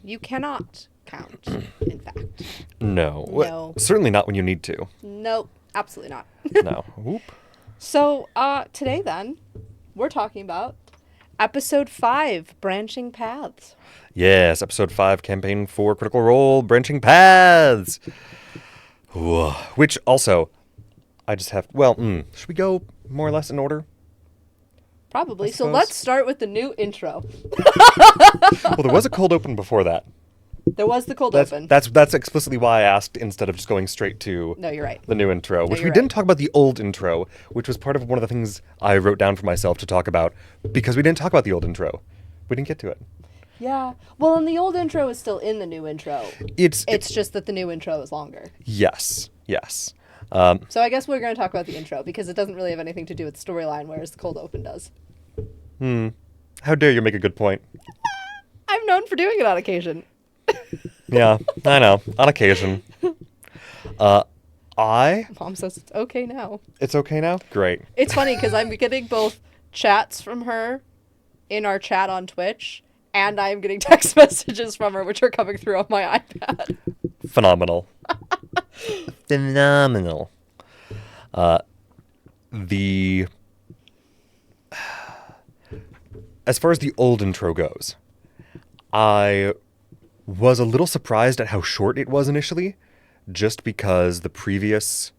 You cannot count, in fact. No. No. Certainly not when you need to. Nope. Absolutely not. No. Whoop. So, today then, we're talking about episode 5, Branching Paths. Yes, episode 5, campaign for Critical Role, Branching Paths. Ooh. Which also, I just have, should we go more or less in order? Probably. I So suppose. let's start with the new intro. Well, there was a cold open before that. There was the cold open. That's explicitly why I asked instead of just going straight to No, you're right. the new intro, which we you're didn't right. talk about the old intro, which was part of one of the things I wrote down for myself to talk about, because we didn't talk about the old intro. We didn't get to it. Yeah. Well, and the old intro is still in the new intro. It's just that the new intro is longer. Yes. So I guess we're going to talk about the intro because it doesn't really have anything to do with the storyline, whereas the cold open does. How dare you make a good point? I'm known for doing it on occasion. Yeah, I know. On occasion. Mom says it's okay now. It's okay now? Great. It's funny because I'm getting both chats from her in our chat on Twitch, and I'm getting text messages from her, which are coming through on my iPad. Phenomenal. Phenomenal. As far as the old intro goes, I was a little surprised at how short it was initially, just because the previous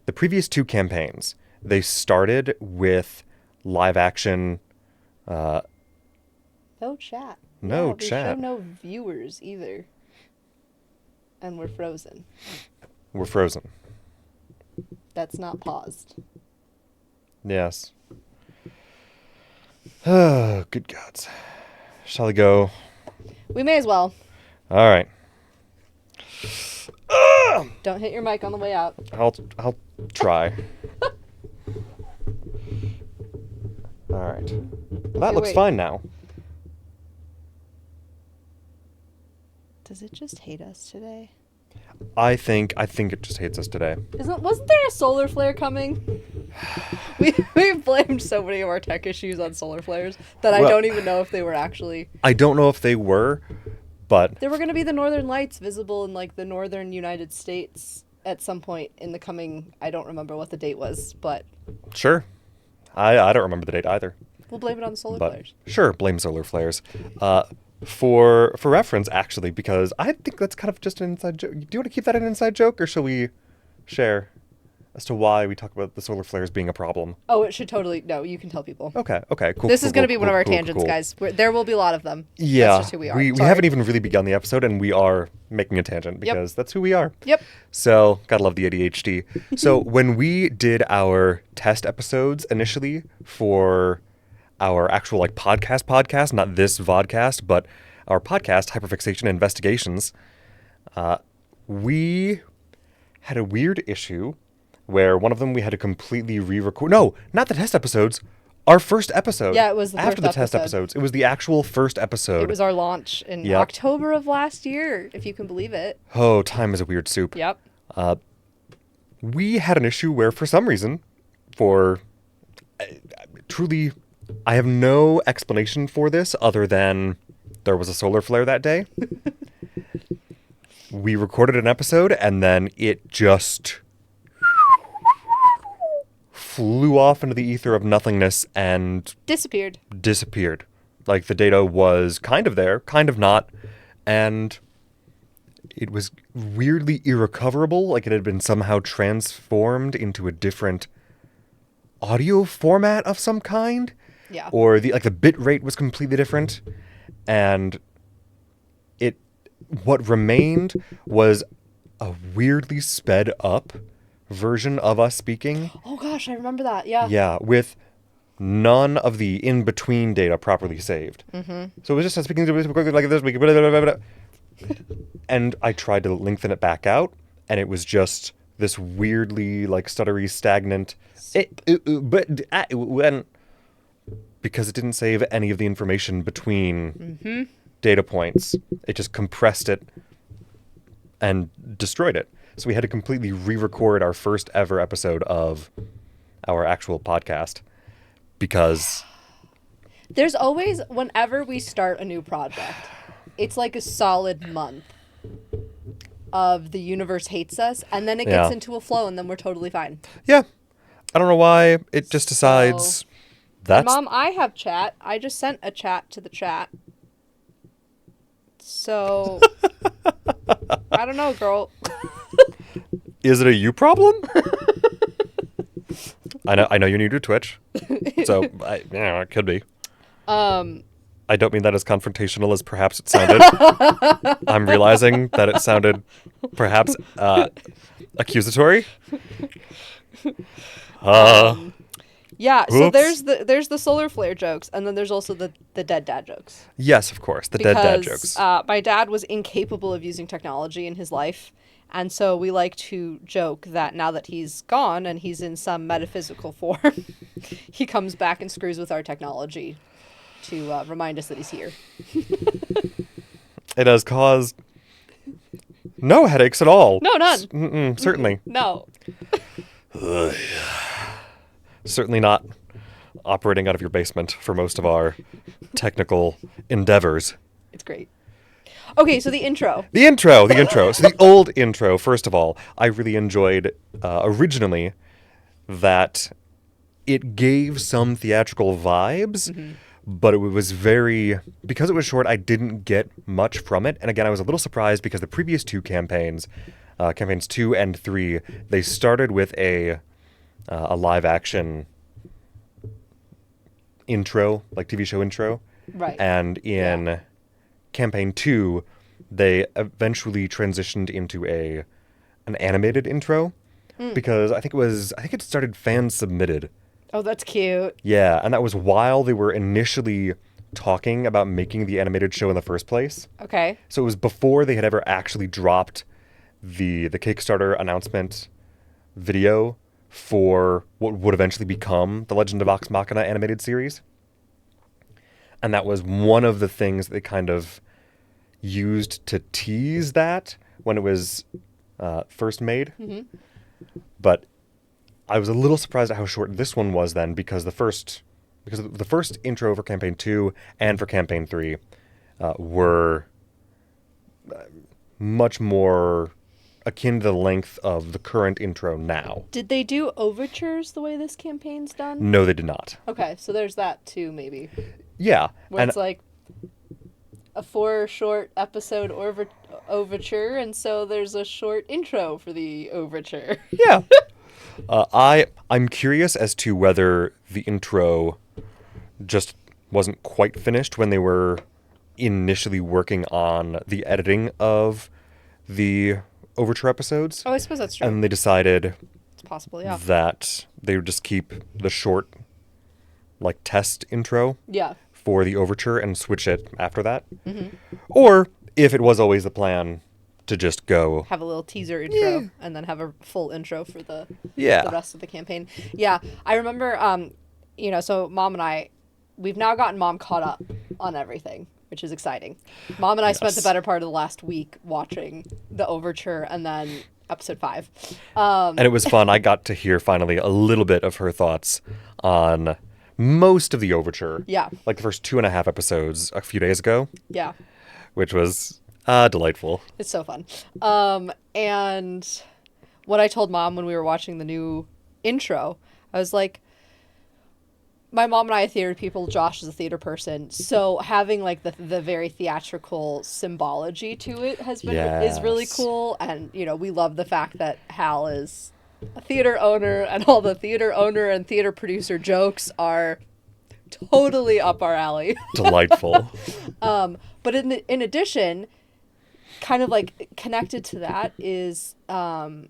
2 campaigns, they started with live action. No chat. No Yeah, they chat. show no viewers either. And we're frozen. We're frozen. That's not paused. Yes. Oh, good gods. Shall we go? We may as well. All right. Don't hit your mic on the way out. I'll try. All right. Well, that Okay, looks wait. fine now. Does it just hate us today? I think it just hates us today. Wasn't there a solar flare coming? We've blamed so many of our tech issues on solar flares that I Well- don't even know if they were actually. I don't know if they were, but There were going to be the northern lights visible in like the northern United States at some point in the coming. I don't remember what the date was, but sure. I don't remember the date either. we'll blame it on the solar But flares. sure, blame solar flares. For reference, actually, because I think that's kind of just an inside joke. Do you want to keep that an inside joke, or shall we share as to why we talk about the solar flares being a problem? Oh, it should totally. No, you can tell people. Okay, cool. This cool, is going to cool, be one of our cool, tangents, cool. guys. There will be a lot of them. Yeah, That's just who we are. we Sorry. haven't even really begun the episode, and we are making a tangent because that's who we are. Yep. So, gotta love the ADHD. So, when we did our test episodes initially for our actual podcast, not this vodcast, but our podcast, Hyperfixation Investigations, we had a weird issue where one of them we had to completely re-record. No, not the test episodes. Our first episode. Yeah, it was the after first the test episode. episodes. It was the actual first episode. It was our launch in Yep. October of last year, if you can believe it. Oh, time is a weird soup. Yep. We had an issue where, for some reason, truly, I have no explanation for this other than there was a solar flare that day. We recorded an episode, and then it just flew off into the ether of nothingness and Disappeared. disappeared. Like, the data was kind of there, kind of not, and it was weirdly irrecoverable, like it had been somehow transformed into a different audio format of some kind. Yeah. Or the bit rate was completely different, and what remained was a weirdly sped up version of us speaking. Oh gosh, I remember that. Yeah. Yeah, with none of the in-between data properly saved. Mm-hmm. So it was just us speaking like this, and I tried to lengthen it back out, and it was just this weirdly stuttery, stagnant. Because it didn't save any of the information between data points. It just compressed it and destroyed it. So we had to completely re-record our first ever episode of our actual podcast because... There's always, whenever we start a new project, it's like a solid month of the universe hates us, and then it Yeah. gets into a flow, and then we're totally fine. Yeah. I don't know why it just decides So- that's... And Mom, I have chat. I just sent a chat to the chat. So, I don't know, girl. Is it a you problem? I know you need to Twitch, so it could be. I don't mean that as confrontational as perhaps it sounded. I'm realizing that it sounded perhaps accusatory. Yeah, so Oops. there's the solar flare jokes, and then there's also the dead dad jokes. Yes, of course, the dead dad Because jokes. my dad was incapable of using technology in his life, and so we like to joke that now that he's gone and he's in some metaphysical form, he comes back and screws with our technology to remind us that he's here. It has caused no headaches at all. No, none. Certainly. No. Certainly not operating out of your basement for most of our technical endeavors. It's great. Okay, so the intro. The intro. So the old intro, first of all, I really enjoyed originally that it gave some theatrical vibes, but it was because it was short, I didn't get much from it. And again, I was a little surprised because the previous two campaigns, campaigns 2 and 3, they started with a live action intro, like TV show intro. Right. And in campaign 2, they eventually transitioned into an animated intro because I think it started fan submitted. Oh, that's cute. Yeah, and that was while they were initially talking about making the animated show in the first place. Okay. So it was before they had ever actually dropped the Kickstarter announcement video for what would eventually become the Legend of Vox Machina animated series. And that was one of the things they kind of used to tease that when it was first made. But I was a little surprised at how short this one was then, because the first intro for campaign 2 and for campaign 3 were much more akin to the length of the current intro now. Did they do overtures the way this campaign's done? No, they did not. Okay, so there's that too, maybe. Yeah. Where it's like a 4 short episode overture, and so there's a short intro for the overture. Yeah. I'm curious as to whether the intro just wasn't quite finished when they were initially working on the editing of the overture episodes. Oh, I suppose that's true. And they decided It's possible, yeah. that they would just keep the short, like, test intro Yeah. for the overture and switch it after that. Or, if it was always the plan, to just go... Have a little teaser intro and then have a full intro for the Yeah. rest of the campaign. Yeah, I remember, so Mom and I, we've now gotten Mom caught up on everything, which is exciting. Mom and I spent the Yes. better part of the last week watching the overture and then episode 5. And it was fun. I got to hear finally a little bit of her thoughts on most of the overture. Yeah. Like the first 2.5 episodes a few days ago, Yeah. which was delightful. It's so fun. And what I told Mom when we were watching the new intro, I was like, my mom and I are theater people. Josh is a theater person. So having like the very theatrical symbology to it is really Yes. cool. And, we love the fact that Hal is a theater owner, and all the theater owner and theater producer jokes are totally up our alley. Delightful. But in addition, kind of like connected to that is the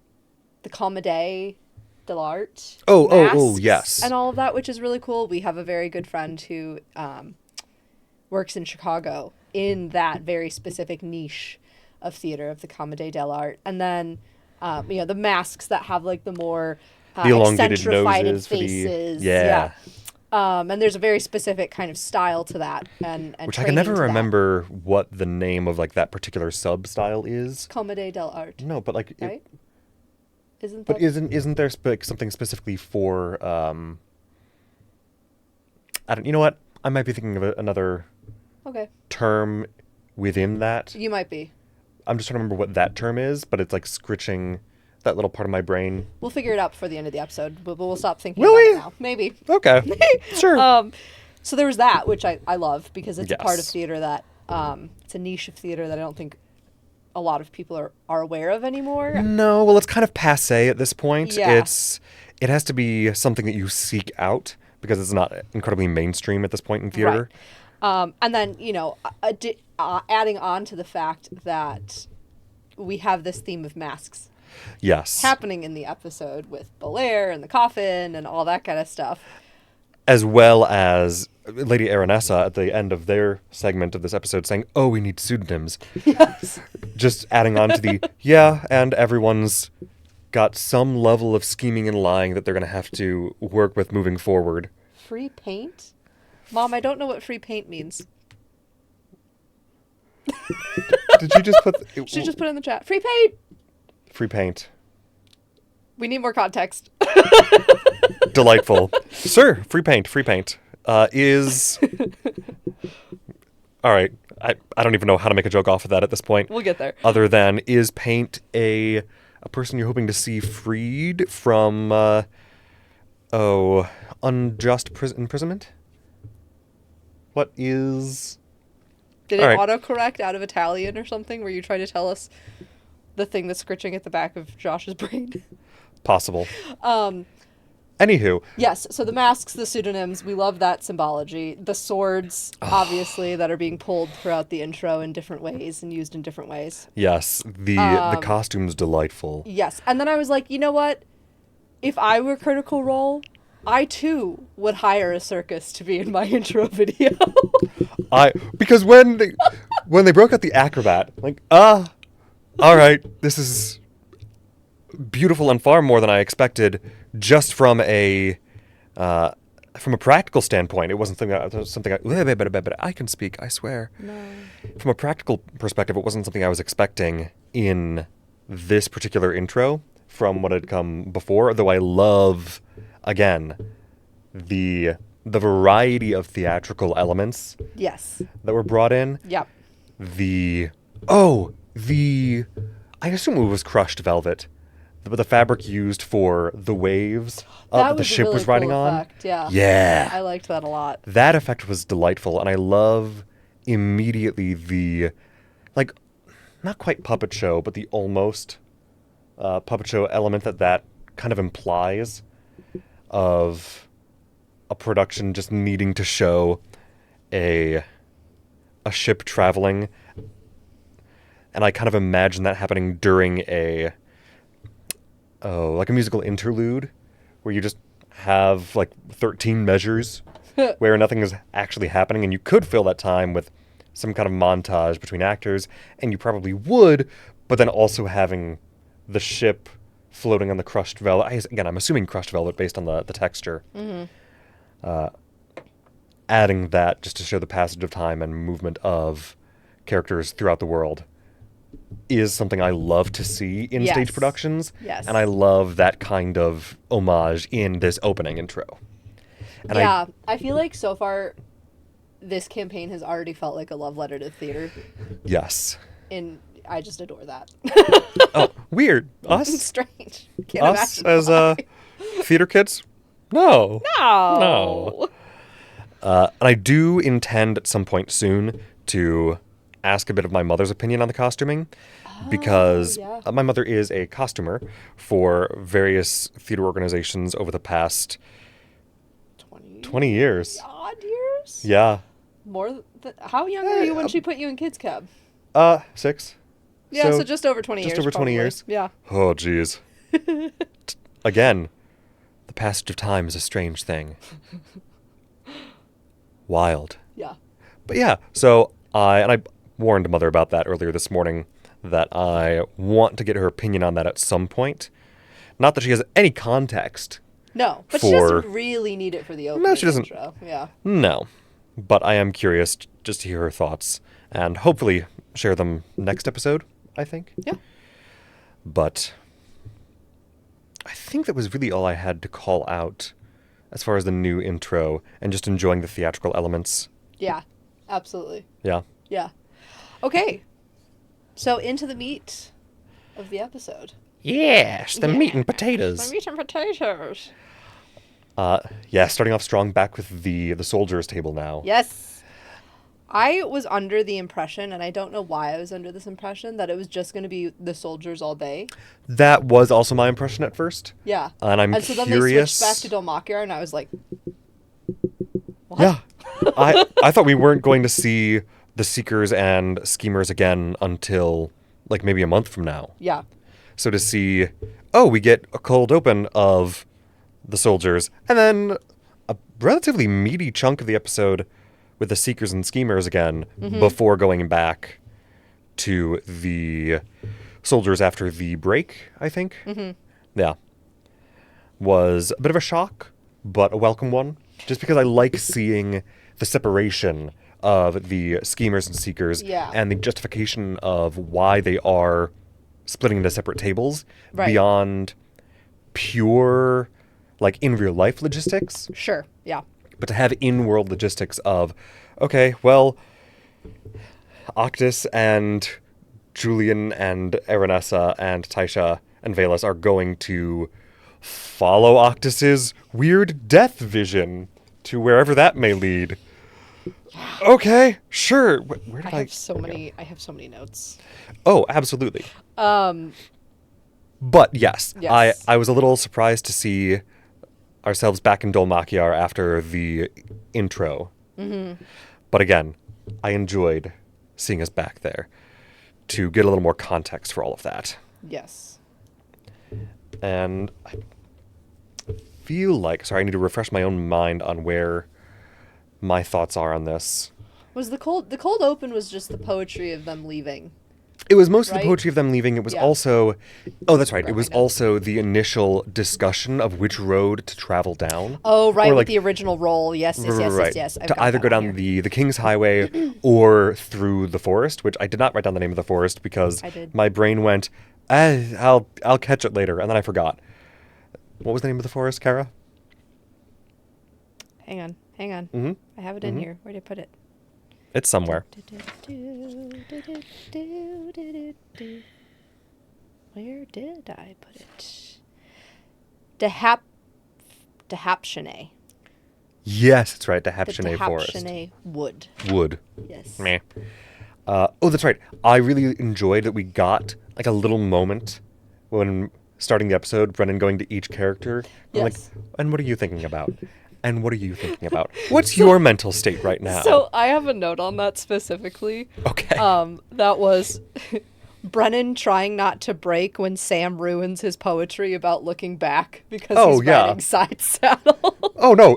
Comedy dell'arte. Oh, yes. And all of that, which is really cool. We have a very good friend who works in Chicago in that very specific niche of theater, of the Comedy dell'arte. And then, the masks that have like the more The elongated accentrified noses for the... faces. Yeah. And there's a very specific kind of style to that, and Which I can never remember what the name of like that particular sub style is. Comedy dell'arte, No, but like, right? Isn't but that... isn't there something specifically for? I don't. You know what? I might be thinking of another Okay. term within that. You might be. I'm just trying to remember what that term is, but it's like scritching that little part of my brain. We'll figure it out before the end of the episode, but we'll stop thinking Will about we? it now. Maybe. Okay. Sure. So there was that, which I love because it's a part of Yes. theater that it's a niche of theater that I don't think a lot of people are aware of anymore. No, well, it's kind of passé at this point. Yeah. It has to be something that you seek out because it's not incredibly mainstream at this point in theater. Right. And then, you know, adding on to the fact that we have this theme of masks Yes. happening in the episode with Belair and the coffin and all that kind of stuff. As well as Lady Aranessa at the end of their segment of this episode saying, "Oh, we need pseudonyms." Yes. Just adding on to the, yeah, and everyone's got some level of scheming and lying that they're going to have to work with moving forward. Free paint? Mom, I don't know what free paint means. Did you just put... She just put it in the chat. Free paint! Free paint. We need more context. Delightful. Sir, free paint, free paint. Is... All right. I don't even know how to make a joke off of that at this point. We'll get there. Other than, is paint a person you're hoping to see freed from, unjust imprisonment? What is... Did All it right. autocorrect out of Italian or something? Were you trying to tell us the thing that's scritching at the back of Josh's brain? Possible. Anywho, Yes, so the masks, the pseudonyms, we love that symbology. The swords, obviously, that are being pulled throughout the intro in different ways and used in different ways. yes, the costume's delightful. Yes, and then I was like, you know what? If I were Critical Role, I too would hire a circus to be in my intro video. Because when they broke out the acrobat, like, all right, this is beautiful and far more than I expected. Just from a practical standpoint, it wasn't something I can speak. I swear. No. From a practical perspective, it wasn't something I was expecting in this particular intro from what had come before. Though I love, again, the variety of theatrical elements Yes. that were brought in. Yep. I assume it was crushed velvet. The fabric used for the waves that the was a ship really was riding cool on. effect, yeah. Yeah. I liked that a lot. That effect was delightful, and I love immediately the, like, not quite puppet show, but the almost puppet show element that kind of implies of a production just needing to show a ship traveling. And I kind of imagine that happening during like a musical interlude where you just have like 13 measures where nothing is actually happening, and you could fill that time with some kind of montage between actors, and you probably would, but then also having the ship floating on the crushed velvet. Again, I'm assuming crushed velvet based on the texture. Mm-hmm. Adding that just to show the passage of time and movement of characters throughout the world is something I love to see in Yes. stage productions. Yes. And I love that kind of homage in this opening intro. And Yeah, I feel like so far this campaign has already felt like a love letter to theater, Yes. and I just adore that. Oh, weird. Us? It's strange. Can't Us imagine as why. theater kids? No. No. And I do intend at some point soon to ask a bit of my mother's opinion on the costuming, because yeah. my mother is a costumer for various theater organizations over the past 20 years. Odd years? Yeah. More than, how young were you when she put you in kids cab? 6. Yeah, so just over 20 years. Just over 20 probably. years. Yeah. Oh, jeez. Again, the passage of time is a strange thing. Wild. Yeah. But yeah, so I warned Mother about that earlier this morning, that I want to get her opinion on that at some point. Not that she has any context. No, but she doesn't really need it for the opening. No, she doesn't. Intro. Yeah. No. But I am curious just to hear her thoughts, and hopefully share them next episode, I think. Yeah. But I think that was really all I had to call out as far as the new intro and just enjoying the theatrical elements. Yeah. Absolutely. Yeah. Yeah. Okay. So into the meat of the episode. Yes, the meat and The potatoes. meat and potatoes. Yeah, starting off strong back with the soldiers table now. Yes. I was under the impression, and I don't know why I was under this impression, that it was just going to be the soldiers all day. That was also my impression at first. Yeah. And I'm so then they curious. switched back to Dolmakiar, and I was like, what? Yeah. I thought we weren't going to see the Seekers and Schemers again until like maybe a month from now. Yeah. So to see, oh, we get a cold open of the soldiers, and then a relatively meaty chunk of the episode with the Seekers and Schemers again before going back to the soldiers after the break, I think. Mm-hmm. Yeah. Was a bit of a shock, but a welcome one. Just because I like seeing the separation of the Schemers and Seekers and the justification of why they are splitting into separate tables beyond pure, like, in real life logistics. Sure, yeah. But to have in-world logistics of, okay, well, Octus and Julian and Aranessa and Taisha and Velas are going to follow Octus's weird death vision to wherever that may lead. Okay, sure. Where did I have so many notes. Oh, absolutely. But yes, I was a little surprised to see ourselves back in Dolmakiar after the intro. Mm-hmm. But again, I enjoyed seeing us back there to get a little more context for all of that. Yes. And I feel like, sorry, I need to refresh my own mind on where my thoughts are on this. Was the cold open was just the poetry of them leaving? It was mostly the poetry of them leaving. It was also... Oh, that's right. It was Right. also the initial discussion of which road to travel down. Oh, right, Or, with like, the original roll. Yes. right. I've To got either that go on down here. the King's Highway or through the forest, which I did not write down the name of the forest because I did. my brain went, I'll catch it later, and then I forgot. What was the name of the forest, Kara? Hang on. Mm-hmm. I have it in here. Where did I put it? It's somewhere. Where did I put it? Dehapshane. Yes, that's right. The The Hapshane Forest. Dehapshane wood. Wood. Yes. Meh. Oh, that's right. I really enjoyed that we got like a little moment when starting the episode, Brennan going to each character. I'm like, Yes. and what are you thinking about? And what are you thinking about? What's your mental state right now? So I have a note on that specifically. Okay. That was Brennan trying not to break when Sam ruins his poetry about looking back because he's riding side saddle. Oh no,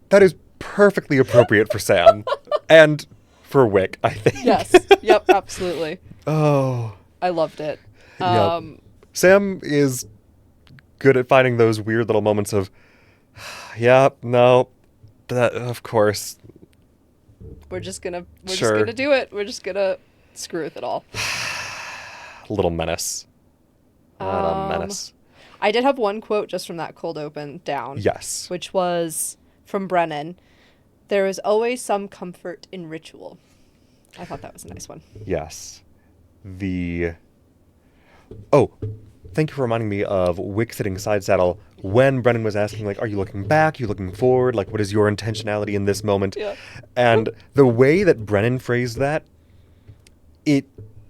that is perfectly appropriate for Sam and for Wick, I think. Yes. Yep. Absolutely. Oh. I loved it. Yep. Sam is good at finding those weird little moments of, yeah, no, that, of course. We're just gonna Sure. do it. We're just gonna screw with it all. Little menace. What a menace. I did have one quote just from that cold open down. Yes. Which was from Brennan. There is always some comfort in ritual. I thought that was a nice one. Yes. Oh, thank you for reminding me of Wick sitting side saddle when Brennan was asking, like, are you looking back? Are you looking forward? Like, what is your intentionality in this moment? Yeah. And the way that Brennan phrased that, in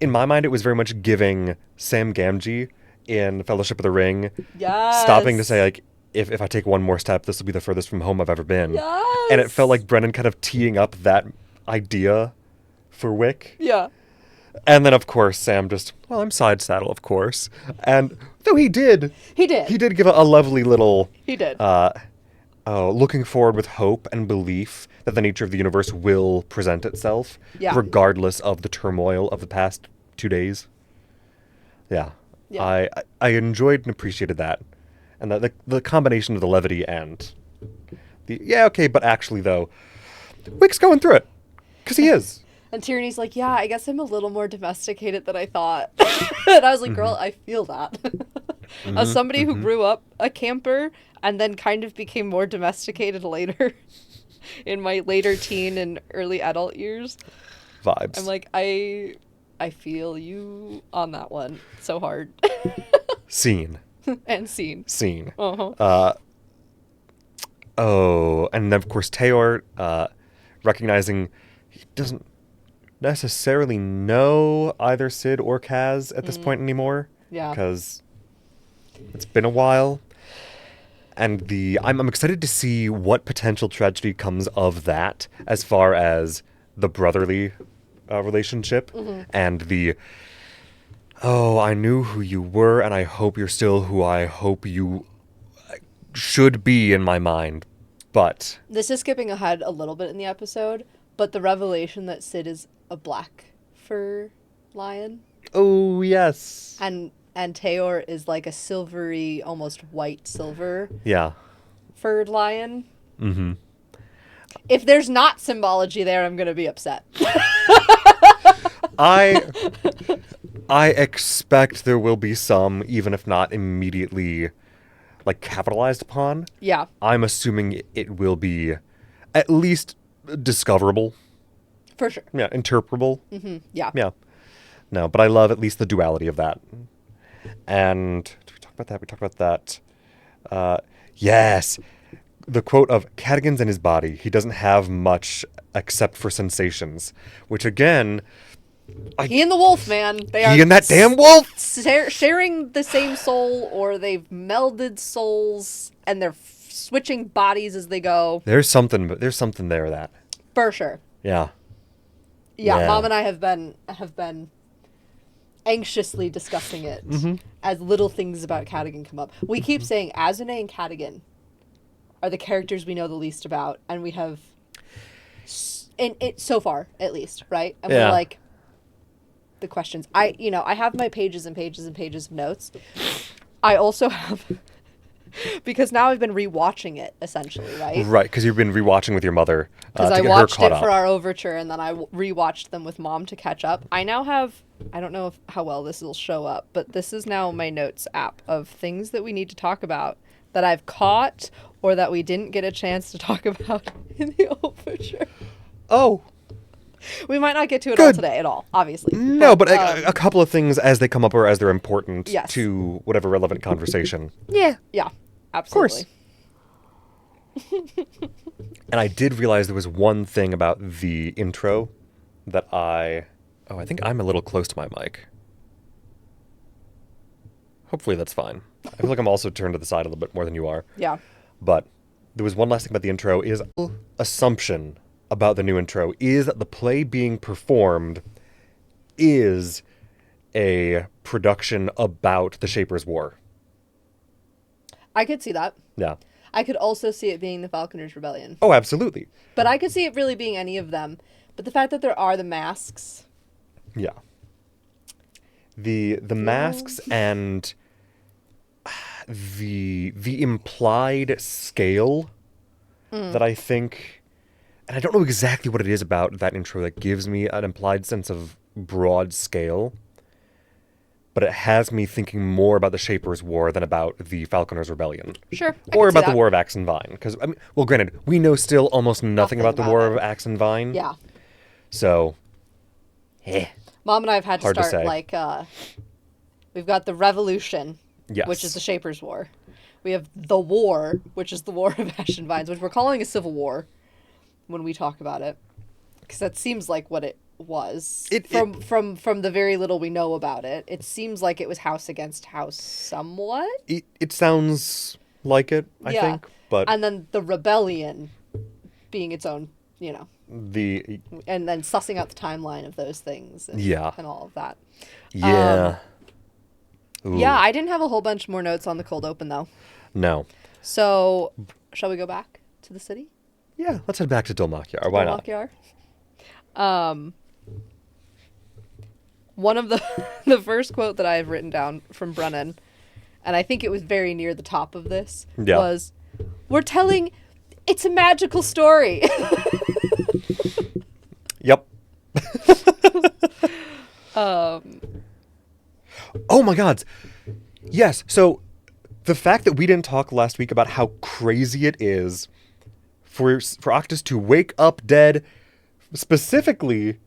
my mind, it was very much giving Sam Gamgee in Fellowship of the Ring, Yes. stopping to say, like, if I take one more step, this will be the furthest from home I've ever been. Yes. And it felt like Brennan kind of teeing up that idea for Wick. Yeah. And then, of course, Sam just, well, I'm side saddle, of course. And, though he did. He did. He did give a lovely little... He did. looking forward with hope and belief that the nature of the universe will present itself, regardless of the turmoil of the past 2 days. Yeah. I enjoyed and appreciated that. And the combination of the levity and the, but actually, though, Wick's going through it. Because he is. And Tierney's like, yeah, I guess I'm a little more domesticated than I thought. And I was like, girl, I feel that. As somebody who grew up a camper and then kind of became more domesticated later in my later teen and early adult years. Vibes. I'm like, I I feel you on that one so hard. Scene. And scene. Scene. Uh-huh. Oh, and then of course Teor, recognizing he doesn't necessarily know either Sid or Kaz at this point anymore. Yeah. Because it's been a while. And I'm excited to see what potential tragedy comes of that as far as the brotherly relationship and I knew who you were and I hope you're still who I hope you should be in my mind. But This is skipping ahead a little bit in the episode, but the revelation that Sid is a black fur lion oh, yes. and Teor is like a silvery, almost white silver Yeah. furred lion. Mm-hmm. If there's not symbology there, I'm going to be upset. I expect there will be some, even if not immediately, like, capitalized upon. Yeah. I'm assuming it will be at least discoverable. For sure. Yeah, interpretable. Yeah. Yeah. No, but I love at least the duality of that. And did we talk about that? We talked about that. Yes. The quote of Cadigan's in his body. He doesn't have much except for sensations. Which, again... He and the wolf, man. They are He and that damn wolf! sharing the same soul, or they've melded souls, and they're switching bodies as they go. There's something there that. For sure. Yeah. Yeah, Mom and I have been anxiously discussing it as little things about Cadigan come up. We keep saying Azune and Cadigan are the characters we know the least about, and we have, so far at least, right? And we're like, the questions. I have my pages and pages and pages of notes. I also have, because now I've been rewatching it essentially, right? Right, because you've been rewatching with your mother to Because I get her watched caught it up. for our overture, and then I rewatched them with Mom to catch up. I now have, I don't know how well this will show up, but this is now my notes app of things that we need to talk about that I've caught or that we didn't get a chance to talk about in the overture. Oh. We might not get to it all today at all, obviously. No, but a couple of things as they come up or as they're important Yes. to whatever relevant conversation. Yeah, absolutely. Of course. And I did realize there was one thing about the intro that I think I'm a little close to my mic. Hopefully that's fine. I feel like I'm also turned to the side a little bit more than you are. Yeah. But there was one last thing about the intro is assumption about the new intro is that the play being performed is a production about the Shapers' War. I could see that. Yeah. I could also see it being the Falconers' Rebellion. Oh, absolutely. But I could see it really being any of them. But the fact that there are the masks. Yeah. The masks and the implied scale that I think, and I don't know exactly what it is about that intro that gives me an implied sense of broad scale, but it has me thinking more about the Shapers' War than about the Falconers' Rebellion. Sure. Or about the War of Axe and Vine. Because, I mean, well, granted, we know still almost nothing about the War of Axe and Vine. Yeah. So, Mom and I have had to Hard to start, say. like, we've got the Revolution, yes. which is the Shapers' War. We have the War, which is the War of Ash and Vines, which we're calling a civil war when we talk about it. Because that seems like what it was. From the very little we know about it, it seems like it was house against house somewhat. It sounds like it, I think. But and then the rebellion being its own, you know. And then sussing out the timeline of those things. And, and all of that. Yeah. Yeah, I didn't have a whole bunch more notes on the cold open, though. No. So, shall we go back to the city? Yeah, let's head back to Dolmakyar. Why not? One of the first quote that I have written down from Brennan, and I think it was very near the top of this, was, "We're telling, it's a magical story." Yep. Oh my God. Yes. So the fact that we didn't talk last week about how crazy it is for Octus to wake up dead, specifically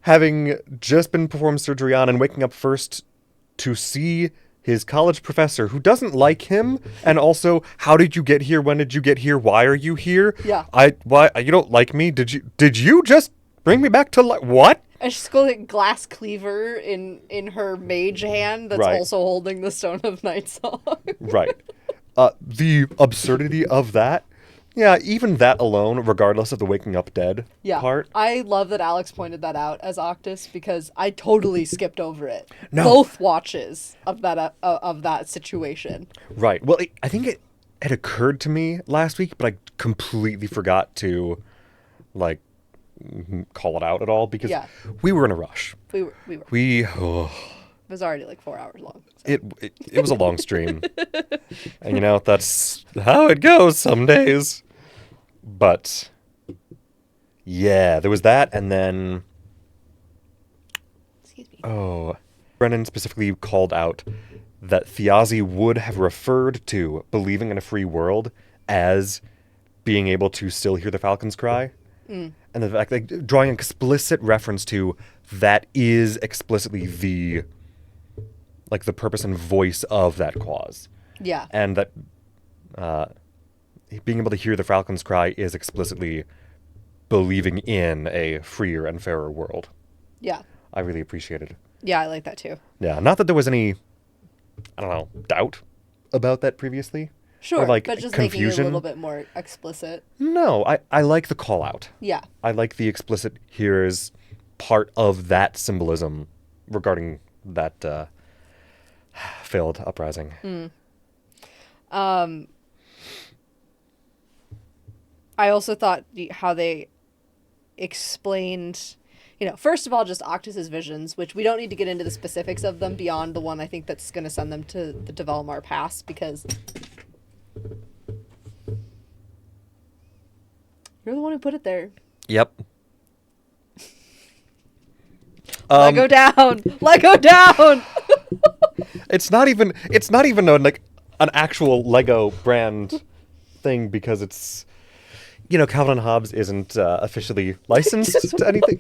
having just been performed surgery on and waking up first to see his college professor who doesn't like him, and also, how did you get here? When did you get here? Why are you here? Yeah. Why you don't like me? Did you just bring me back to what? And she's got a glass cleaver in her mage hand that's Right. also holding the Stone of Night Song. Right. The absurdity of that. Yeah, even that alone, regardless of the waking up dead Yeah. part. I love that Alex pointed that out as Octus because I totally skipped over it. No. Both watches of that situation. Right. Well, I think it had occurred to me last week, but I completely forgot to, like, call it out at all because Yeah. we were in a rush. We were. Oh, It was already like 4 hours long. So. it was a long stream. And, that's how it goes some days. But, yeah, there was that, and then... Excuse me. Oh, Brennan specifically called out that Thiazi would have referred to believing in a free world as being able to still hear the falcon's cry. And the fact, like, drawing explicit reference to that is explicitly the purpose and voice of that cause. Yeah. And that being able to hear the falcon's cry is explicitly believing in a freer and fairer world. Yeah. I really appreciated it. Yeah, I like that too. Yeah, not that there was any, I don't know, doubt about that previously. Sure, or like but just confusion. making it a little bit more explicit. No, I like the call out. Yeah. I like the explicit here is part of that symbolism regarding that failed uprising. I also thought how they explained, first of all, just Octus's visions, which we don't need to get into the specifics of them beyond the one I think that's going to send them to the Develmar Pass, because you're the one who put it there. Yep. Lego down! Lego down! It's not even an actual Lego brand thing because it's Calvin and Hobbes isn't officially licensed to anything.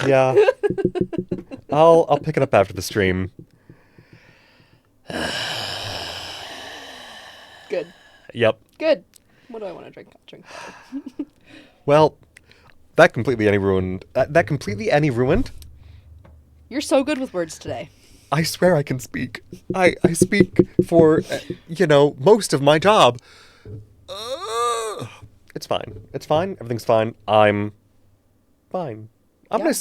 Yeah. I'll pick it up after the stream. Good. Yep. Good. What do I want to drink? I'll drink water. Well, that completely any ruined. You're so good with words today. I swear I can speak. I speak for most of my job. It's fine. It's fine. Everything's fine. I'm fine. I'm Yeah.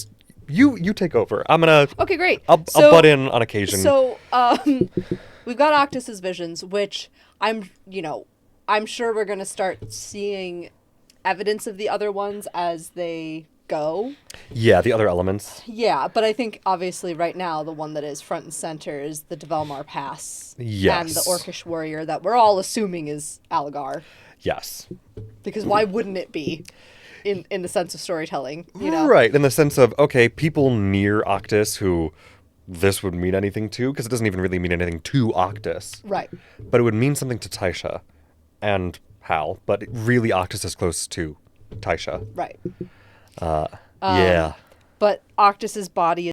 gonna. You take over. I'm gonna. Okay, great. I'll butt in on occasion. So, we've got Octus's visions, which I'm sure we're going to start seeing evidence of the other ones as they go. Yeah, the other elements. Yeah, but I think obviously right now the one that is front and center is the Develmar Pass. Yes. And the Orcish warrior that we're all assuming is Algar. Yes. Because why wouldn't it be? In the sense of storytelling, Right, in the sense of, okay, people near Octus who this would mean anything to, because it doesn't even really mean anything to Octus. Right. But it would mean something to Taisha and Hal, but really Octus is close to Taisha. Right. Yeah. But Octus's body